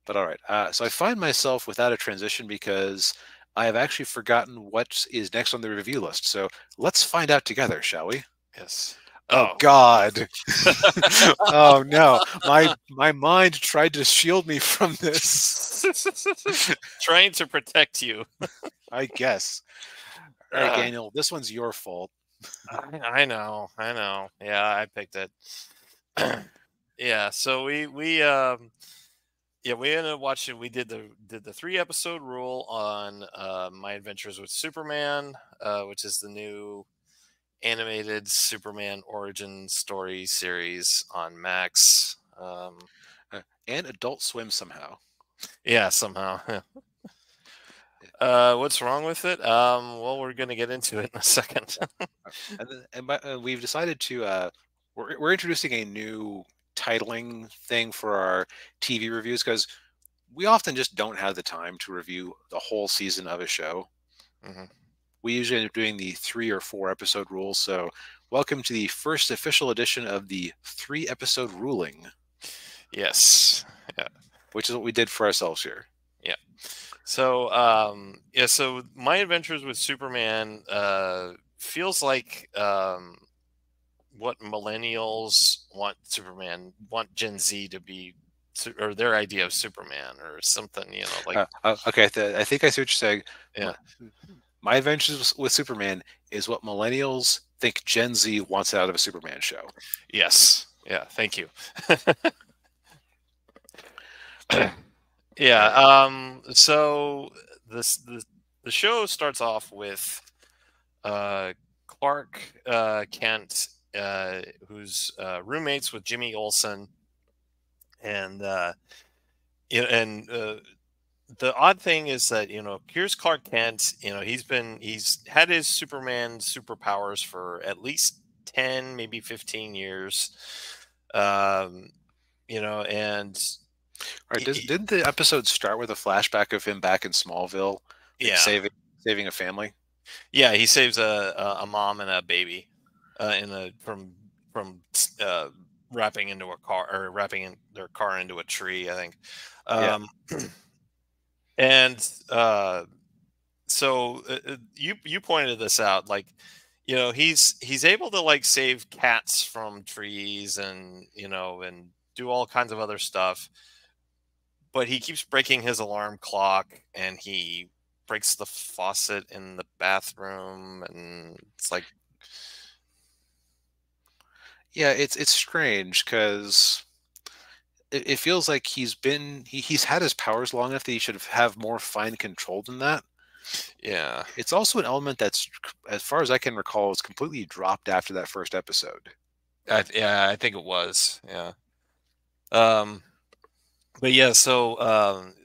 But all right. So I find myself without a transition because I have actually forgotten what is next on the review list. So let's find out together, shall we? Yes. Oh Oh, God. Oh no. My mind tried to shield me from this. trying to protect you. I guess. All right, Uh, Daniel, this one's your fault. I know. I know. Yeah, I picked it. Yeah. So we ended up watching. We did the 3 episode rule on My Adventures with Superman, which is the new animated Superman origin story series on Max. And Adult Swim somehow. Yeah, somehow. What's wrong with it? Well, we're gonna get into it in a second. We've decided to we're introducing a new titling thing for our TV reviews because we often just don't have the time to review the whole season of a show. Mhm. We usually end up doing the 3 or 4 episode rules. So, welcome to the first official edition of the 3 episode ruling, Yes. Yeah. which is what we did for ourselves here. Yeah. So, yeah. So, My Adventures with Superman feels like what millennials want Gen Z to be, or their idea of Superman, or something. Like Okay, I think I see what you're saying. yeah, My Adventures with Superman is what millennials think Gen Z wants out of a Superman show. yes, yeah. Thank you. Yeah. All right. So the show starts off with Clark Kent, who's roommates with Jimmy Olsen, and the odd thing is that here's Clark Kent. He's had his Superman superpowers for at least 10, maybe 15 years. Um, and All right. Didn't the episode start with a flashback of him back in Smallville, like yeah, saving a family? yeah, he saves a mom and a baby from uh, wrapping into a car, or their car into a tree, I think. Yeah. Um, and so you pointed this out, like he's able to like save cats from trees, and and do all kinds of other stuff, but he keeps breaking his alarm clock, and he breaks the faucet in the bathroom, and it's like Yeah, it's strange because it feels like he's had his powers long enough that he should have more fine control than that. yeah. It's also an element that's, as far as I can recall, is completely dropped after that first episode. Yeah, I think it was. Yeah. Um, but yeah, so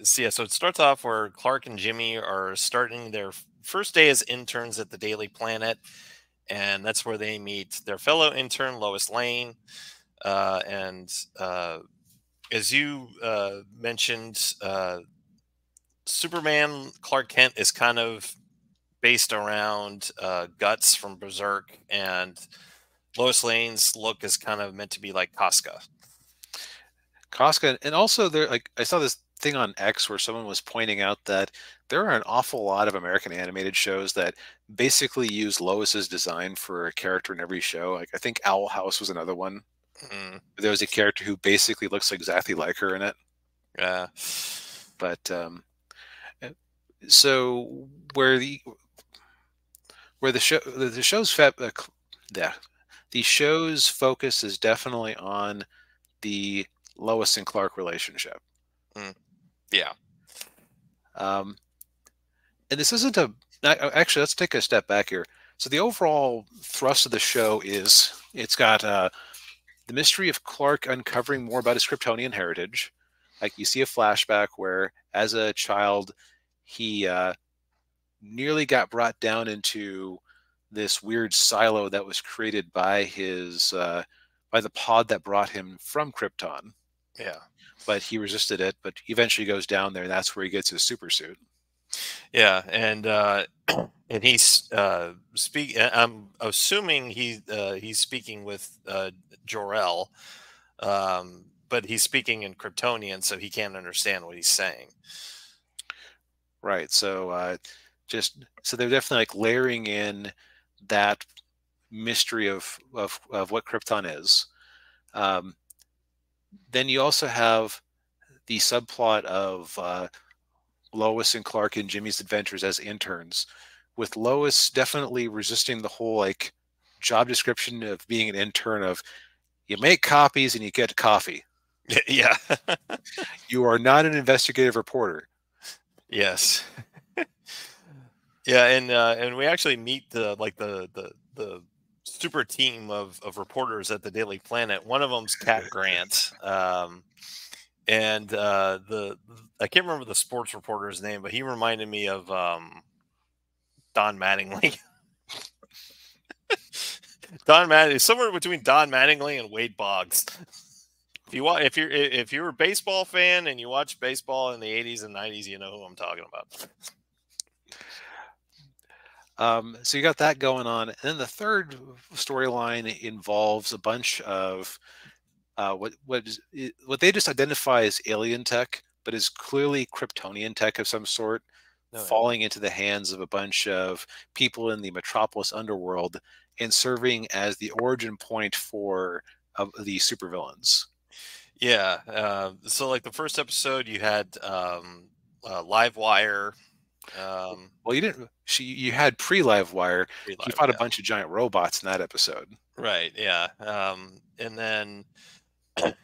it starts off where Clark and Jimmy are starting their first day as interns at the Daily Planet, and that's where they meet their fellow intern Lois Lane. And as you mentioned, Superman Clark Kent is kind of based around Guts from Berserk, and Lois Lane's look is kind of meant to be like Casca. Casca, and also there, like I saw this thing on X where someone was pointing out that there are an awful lot of American animated shows that basically use Lois's design for a character in every show. Like I think Owl House was another one. Mm, There was a character who basically looks exactly like her in it. yeah. But so where the where the show's yeah, the show's focus is definitely on the Lois and Clark relationship. Mm, yeah. Um, and this isn't actually, let's take a step back here. So the overall thrust of the show is it's got the mystery of Clark uncovering more about his Kryptonian heritage. Like you see a flashback where, as a child, he nearly got brought down into this weird silo that was created by his by the pod that brought him from Krypton. Yeah. But he resisted it. But eventually goes down there, and that's where he gets his super suit. Yeah. And he's I'm assuming he's speaking with Jor-El, but he's speaking in Kryptonian, so he can't understand what he's saying. Right. So so they're definitely like layering in that mystery of what Krypton is. Um, then you also have the subplot of Lois and Clark and Jimmy's adventures as interns, with Lois definitely resisting the whole like job description of being an intern of you make copies and you get coffee. Yeah. You are not an investigative reporter. Yes. Yeah, and we actually meet the super team of reporters at the Daily Planet. One of them's Cat Grant, and the I can't remember the sports reporter's name, but he reminded me of Don Mattingly. Don Mattingly, somewhere between Don Mattingly and Wade Boggs. If you're a baseball fan and you watch baseball in the 80s and 90s, you know who I'm talking about. So you got that going on, and then the third storyline involves a bunch of what they just identify as alien tech, but is clearly Kryptonian tech of some sort, falling into the hands of a bunch of people in the Metropolis underworld and serving as the origin point for the supervillains. Yeah. So like the first episode, you had Live Wire. Well, you didn't. You had pre-Live Wire. He fought a Yeah. bunch of giant robots in that episode. Right. Yeah. And then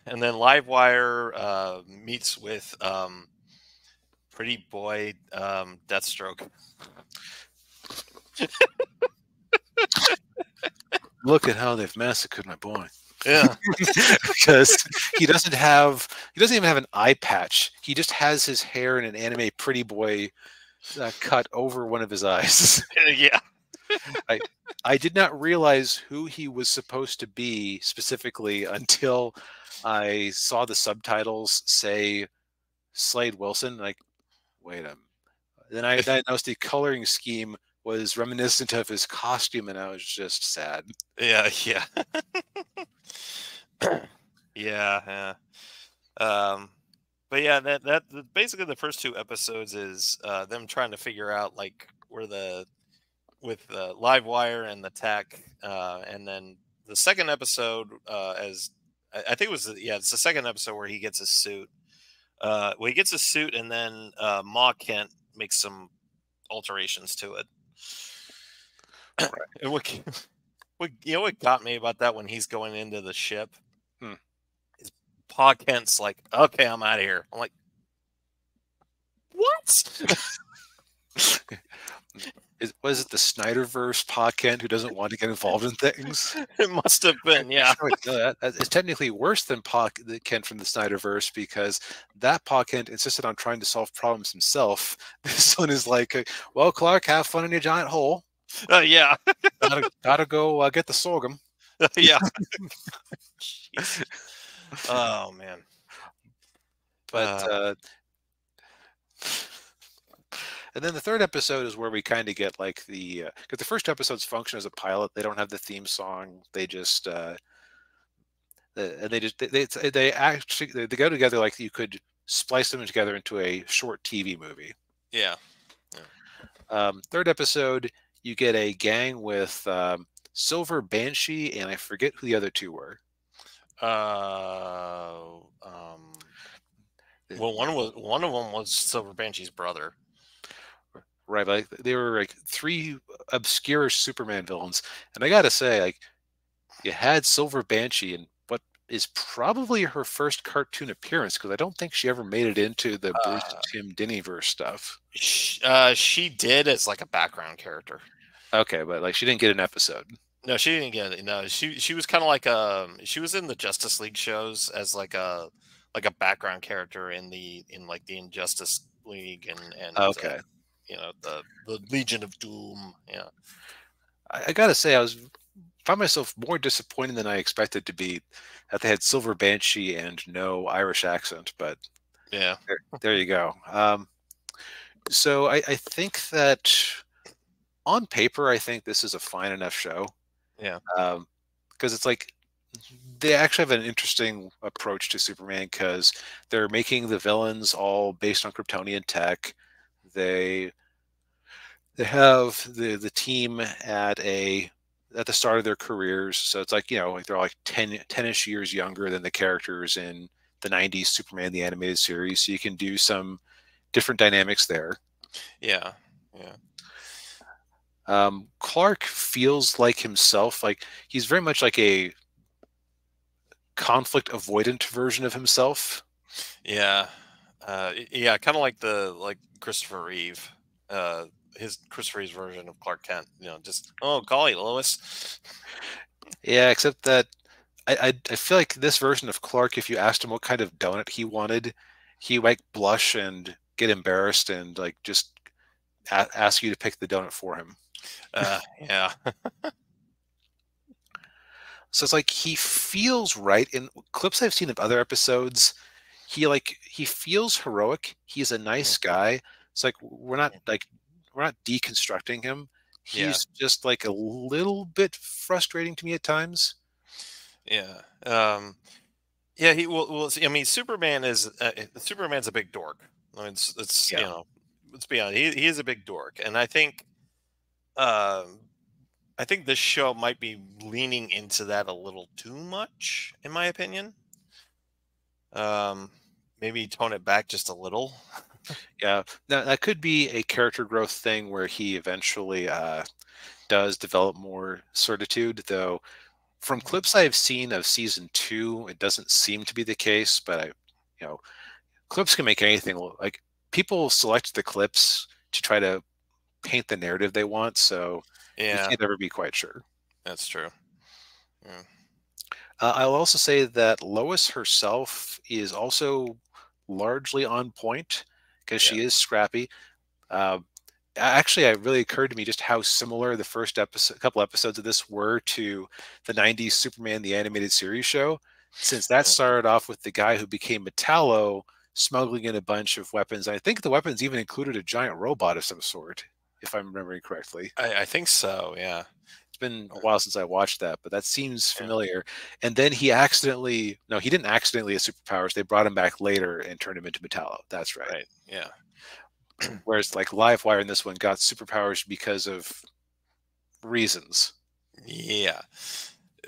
Live Wire meets with Pretty Boy Deathstroke. Look at how they've massacred my boy. Yeah. Because he doesn't even have an eye patch. He just has his hair in an anime Pretty Boy cut over one of his eyes. Yeah. I did not realize who he was supposed to be specifically until I saw the subtitles say Slade Wilson. Like, wait a minute. Then I noticed the coloring scheme was reminiscent of his costume, and I was just sad. Yeah. Yeah. Yeah. But yeah, that basically the first two episodes is them trying to figure out like where with the Live Wire and the tech, and then the second episode, as I think it was, it's the second episode where he gets his suit. He gets a suit, and then Ma Kent makes some alterations to it. Right. And what got me about that when he's going into the ship? Is Pa Kent's like, okay, I'm out of here. I'm like, what? Was it the Snyderverse Pa Kent who doesn't want to get involved in things? It must have been, yeah. It's technically worse than Pa Kent from the Snyderverse, because that Pa Kent insisted on trying to solve problems himself. This one is like, well, Clark, have fun in your giant hole. Yeah. Gotta go get the sorghum. Yeah. Oh man. But and then the third episode is where we kind of get like because the first episodes function as a pilot. They don't have the theme song. They just they actually they go together like you could splice them together into a short TV movie. Yeah. Third episode, you get a gang with Silver Banshee, and I forget who the other two were. Well, one of them was Silver Banshee's brother. Right, like they were like three obscure Superman villains, and I gotta say, like, you had Silver Banshee in what is probably her first cartoon appearance, because I don't think she ever made it into the Bruce Tim Dennyverse stuff. She did as like a background character. Okay, but like she didn't get an episode. No, she didn't get it. No, she was kind of like she was in the Justice League shows as like a background character in like the Injustice League and okay. The Legion of Doom. Yeah. I gotta say, found myself more disappointed than I expected to be that they had Silver Banshee and no Irish accent, but yeah, there you go. So I think that on paper, I think this is a fine enough show. Yeah. Because it's like They actually have an interesting approach to Superman because they're making the villains all based on Kryptonian tech. They they have the team at the start of their careers, so it's like like they're like 10-ish years younger than the characters in the 90s Superman the animated series, so you can do some different dynamics there. Yeah, yeah, Clark feels like himself, like he's very much like a conflict avoidant version of himself. yeah, yeah. Kind of like the Christopher Reeve, uh, his Christopher Reeve's version of Clark Kent. Just golly, Lois. Yeah, except that I feel like this version of Clark, if you asked him what kind of donut he wanted, he might blush and get embarrassed and like just ask you to pick the donut for him. Yeah, So it's like he feels right in clips I've seen of other episodes. He feels heroic. He's a nice guy. It's like we're not deconstructing him. yeah, He's just like a little bit frustrating to me at times. yeah. Yeah, he well. I mean, Superman's a big dork. I mean, it's Yeah. let's be honest. He is a big dork, and um, I think this show might be leaning into that a little too much, in my opinion. Um, Maybe tone it back just a little. Yeah, now that could be a character growth thing where he eventually does develop more certitude, though from clips I have seen of season 2, it doesn't seem to be the case. But you know, clips can make anything look like people select the clips to try to paint the narrative they want, so you Yeah, can't ever be quite sure. that's true. Yeah, I'll also say that Lois herself is also largely on point because yeah, she is scrappy. Uh, Actually, it really occurred to me just how similar the first couple episodes of this were to the 90s Superman the animated series show, since that yeah. started off with the guy who became Metallo smuggling in a bunch of weapons. I think the weapons even included a giant robot of some sort, if I'm remembering correctly. I think so. Yeah, It's been a while since I watched that, but that seems yeah. familiar. And then no, he didn't accidentally get superpowers. They brought him back later and turned him into Metallo. That's right. Right. Yeah, Whereas like Livewire in this one got superpowers because of reasons. yeah.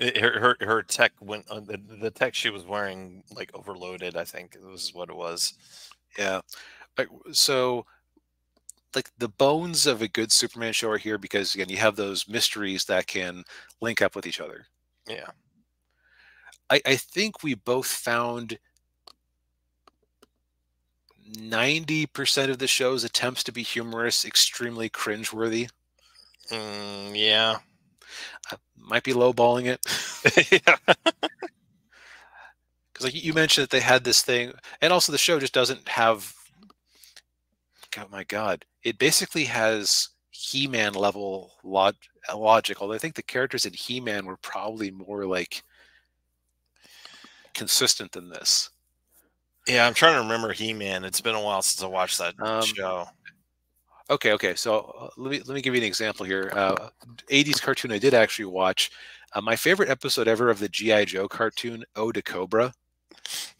Her tech went the tech she was wearing like overloaded. I think it was what it was. Yeah. So like the bones of a good Superman show are here because again you have those mysteries that can link up with each other. Yeah. I think we both found 90% of the show's attempts to be humorous extremely cringeworthy. Yeah. Might be lowballing it. Yeah. Because like you mentioned that they had this thing, and also the show just doesn't have. Oh my god! It basically has He-Man level logic. Although I think the characters in He-Man were probably more like consistent than this. Yeah, I'm trying to remember He-Man. It's been a while since I watched that Um, show. okay. So let me give you an example here. 80s cartoon I did actually watch. My favorite episode ever of the GI Joe cartoon, Ode to Cobra,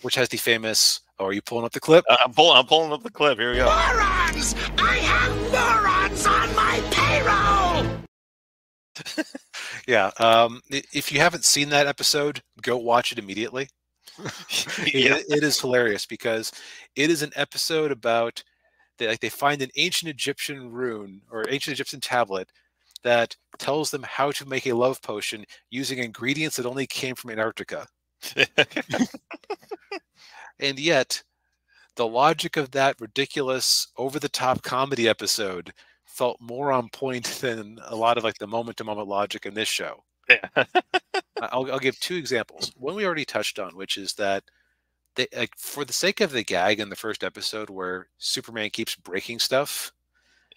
which has the famous. Oh, are you pulling up the clip? I'm pulling up the clip. Here we go. Morons! I have morons on my payroll! Yeah. If you haven't seen that episode, go watch it immediately. Yeah. It is hilarious because it is an episode about they find an ancient Egyptian rune or ancient Egyptian tablet that tells them how to make a love potion using ingredients that only came from Antarctica. And yet, the logic of that ridiculous, over the top comedy episode felt more on point than a lot of like the moment to moment logic in this show. Yeah. I'll give two examples. One we already touched on, which is that they, like, for the sake of the gag in the first episode where Superman keeps breaking stuff,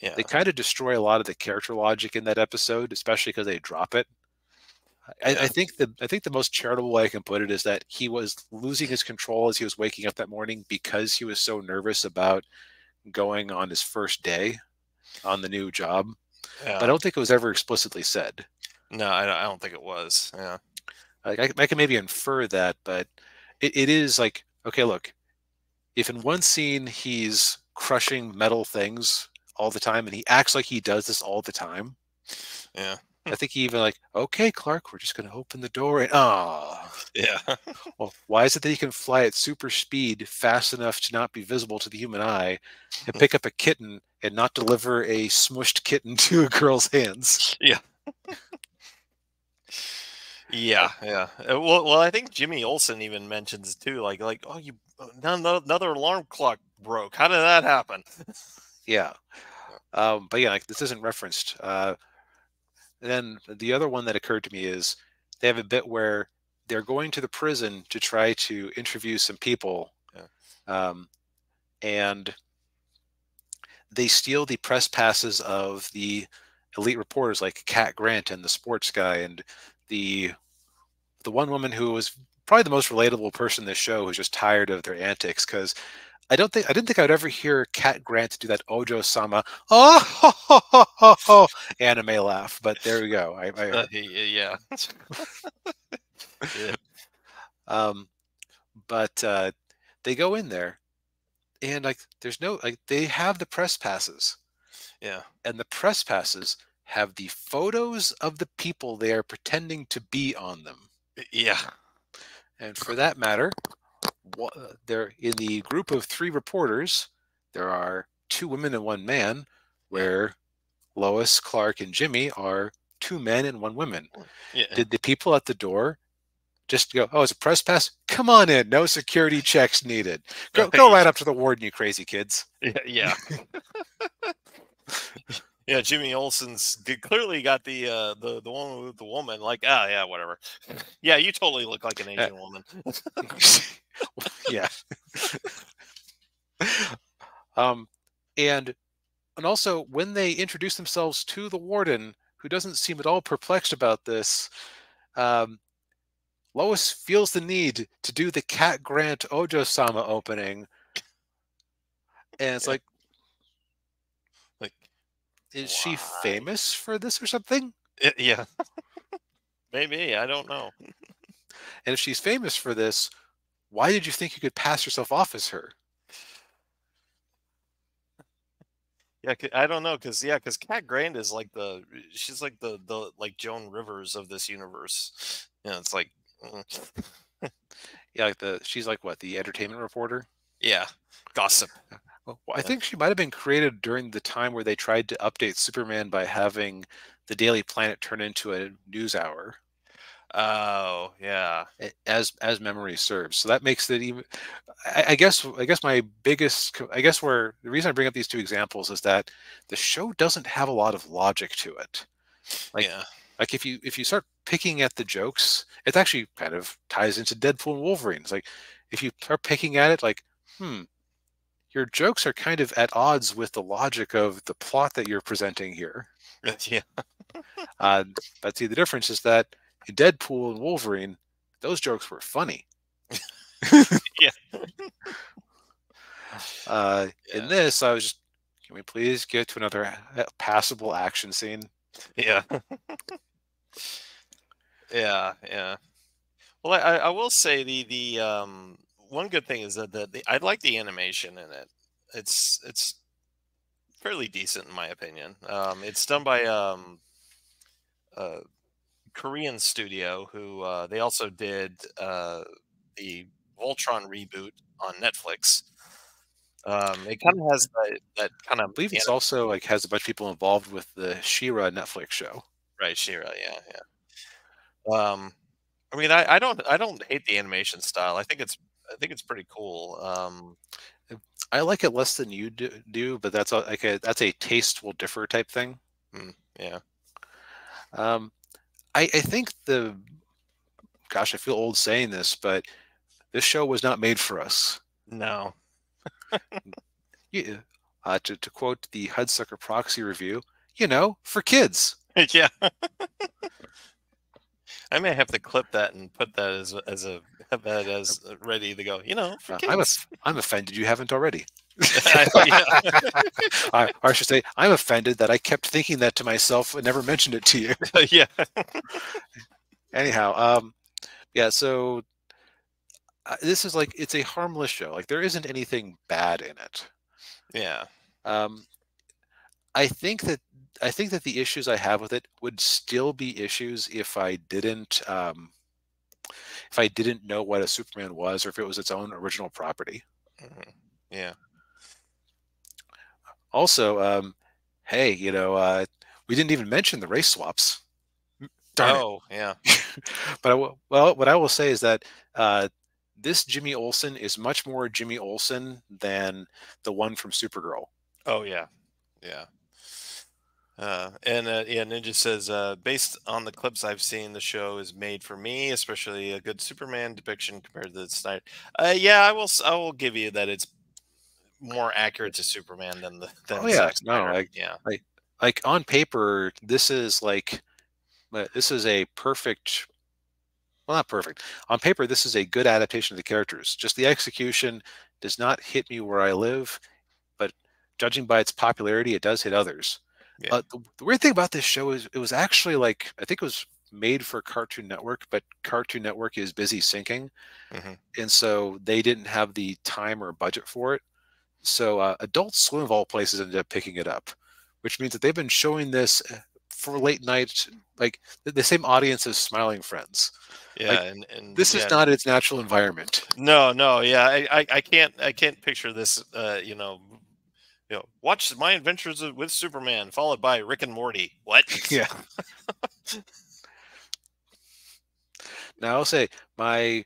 they Yeah. kind of destroy a lot of the character logic in that episode, especially because they drop it. Yeah. I think the most charitable way I can put it is that he was losing his control as he was waking up that morning because he was so nervous about going on his first day on the new job. But I Yeah. don't think it was ever explicitly said. No, I don't think it was. Yeah. Like I can maybe infer that, but it is like, okay, look, if in one scene he's crushing metal things all the time, and he acts like he does this all the time, Yeah. I think he even like, okay, Clark, we're just going to open the door, and Yeah. well, why is it that he can fly at super speed, fast enough to not be visible to the human eye, and pick up a kitten and not deliver a smushed kitten to a girl's hands? Yeah. Yeah, yeah. Well, I think Jimmy Olsen even mentions too, like, oh, you another alarm clock broke. How did that happen? Yeah. But yeah, like this isn't referenced. And then the other one that occurred to me is they have a bit where they're going to the prison to try to interview some people, and they steal the press passes of the elite reporters like Cat Grant and the sports guy, and the one woman who was probably the most relatable person in this show, who's just tired of their antics. Because I didn't think I'd ever hear Cat Grant do that Ojo-sama anime laugh, but there we go. I heard. Yeah. Yeah. But they go in there, and like there's no, like, they have the press passes, Yeah. and the press passes have the photos of the people they are pretending to be on them. Yeah. And for that matter, there, in the group of 3 reporters, there are 2 women and 1 man, where Lois, Clark, and Jimmy are 2 men and 1 woman. Yeah. Did the people at the door just go, oh, it's a press pass? Come on in. No security checks needed. Go right up to the warden, you crazy kids. Yeah. Yeah. Yeah, Jimmy Olsen's clearly got the one with the woman. Like, yeah, whatever. Yeah, you totally look like an Asian woman. Yeah. And also when they introduce themselves to the warden, who doesn't seem at all perplexed about this, Lois feels the need to do the Cat Grant Ojo-sama opening, and it's like, is she famous for this or something? Yeah. Maybe, I don't know. And if she's famous for this, why did you think you could pass yourself off as her? Yeah, I don't know, because Cat Grant is like she's like the like Joan Rivers of this universe. Yeah, it's like, Yeah, like she's like what, the entertainment reporter? Yeah, gossip. Well, I think she might have been created during the time where they tried to update Superman by having the Daily Planet turn into a news hour. Oh, yeah. As memory serves. So that makes it even. I guess my biggest. I guess where the reason I bring up these 2 examples is that the show doesn't have a lot of logic to it. Like, yeah. Like if you start picking at the jokes, it actually kind of ties into Deadpool and Wolverine. It's like if you start picking at it, like, your jokes are kind of at odds with the logic of the plot that you're presenting here. Yeah. But see, the difference is that in Deadpool and Wolverine, those jokes were funny. Yeah. In this, I was just, can we please get to another passable action scene? Yeah. Yeah. Yeah. Well, I will say the one good thing is that I like the animation in it. It's fairly decent in my opinion. It's done by a Korean studio who they also did the Voltron reboot on Netflix. It kind of has that kind of. I believe it's also like has a bunch of people involved with the She-Ra Netflix show. Right, She-Ra, yeah. I mean, I don't hate the animation style. I think it's pretty cool. I like it less than you do, but that's like that's a taste will differ type thing. Yeah. I think gosh, I feel old saying this, but this show was not made for us. No. Yeah. To quote the Hudsucker Proxy review, for kids. Yeah. I may have to clip that and put that as ready to go. For kids. I'm offended you haven't already. Or I should say, I'm offended that I kept thinking that to myself and never mentioned it to you. Yeah. Anyhow, Yeah, so this is like, it's a harmless show. Like, there isn't anything bad in it. Yeah. Um, I think that the issues I have with it would still be issues if I didn't know what a Superman was, or if it was its own original property. Yeah. Also, hey, we didn't even mention the race swaps. Darn it. Oh, yeah. But what I will say is that this Jimmy Olsen is much more Jimmy Olsen than the one from Supergirl. Oh, yeah. Yeah. Yeah, Ninja says, based on the clips I've seen, the show is made for me, especially a good Superman depiction compared to the Snyder. Yeah, I will give you that it's more accurate to Superman Oh than yeah, Zack no, Snyder. Yeah. like on paper, this is a perfect. Well, not perfect. On paper, this is a good adaptation of the characters. Just the execution does not hit me where I live, but judging by its popularity, it does hit others. Yeah. The weird thing about this show is it was actually I think it was made for Cartoon Network, but Cartoon Network is busy syncing, and so they didn't have the time or budget for it. So Adult Swim of all places ended up picking it up, which means that they've been showing this for late night, like the same audience as Smiling Friends. Yeah, Like, and this is yeah, not its natural environment. no, yeah, I can't picture this. Watch My Adventures with Superman, followed by Rick and Morty. What? Yeah. Now I'll say my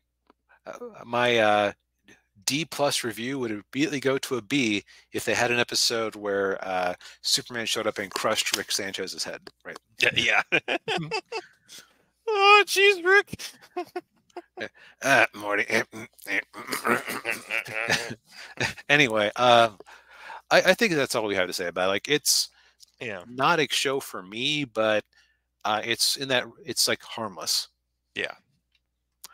D plus review would immediately go to a B if they had an episode where Superman showed up and crushed Rick Sanchez's head. Right? Yeah. Oh, jeez, Rick. Morty. Anyway, I think that's all we have to say about it. Like, it's not a show for me, but it's like harmless. Yeah.